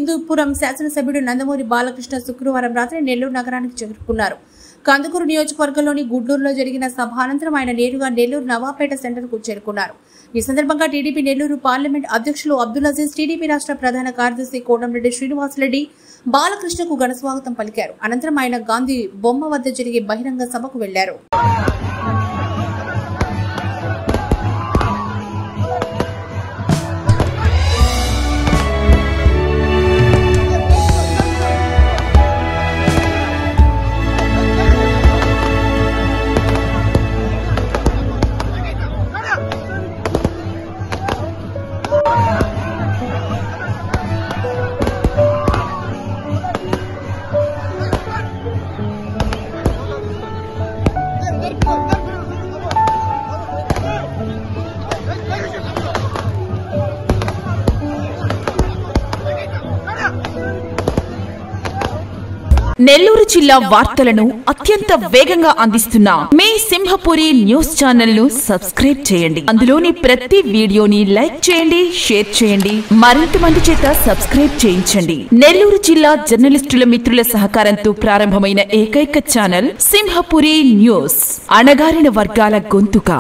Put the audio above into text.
హిందూపురం శాసనసభ్యుడు నందమూరి బాలకృష్ణ శుక్రవారం రాత్రి నెల్లూరు నగరానికి చేరుకున్నారు. కందుకూరు నియోజకవర్గంలోని గుడ్లూరులో జరిగిన సభ అనంతరం ఆయన నేరుగా నెల్లూరు నవాపేట సెంటర్కు చేరుకున్నారు. ఈ సందర్భంగా టీడీపీ నెల్లూరు పార్లమెంట్ అధ్యక్షులు అబ్దుల్ అజీజ్, టీడీపీ రాష్ట్ర ప్రధాన కార్యదర్శి కోటంరెడ్డి శ్రీనివాసరెడ్డి బాలకృష్ణకు ఘన స్వాగతం పలికారు. అనంతరం ఆయన గాంధీ బొమ్మ వద్ద జరిగే బహిరంగ సభకు వెళ్లారు. నెల్లూరు జిల్లా వార్తలను అత్యంత వేగంగా అందిస్తున్న మీ సింహపురి న్యూస్ ఛానల్ ను సబ్స్క్రైబ్ చేయండి. అందులోని ప్రతి వీడియోని లైక్ చేయండి, షేర్ చేయండి, మరింత మంది చేత సబ్స్క్రైబ్ చేయించండి. నెల్లూరు జిల్లా జర్నలిస్టుల మిత్రుల సహకారంతో ప్రారంభమైన ఏకైక ఛానల్ సింహపురి న్యూస్, అణగారిన వర్గాల గొంతుక.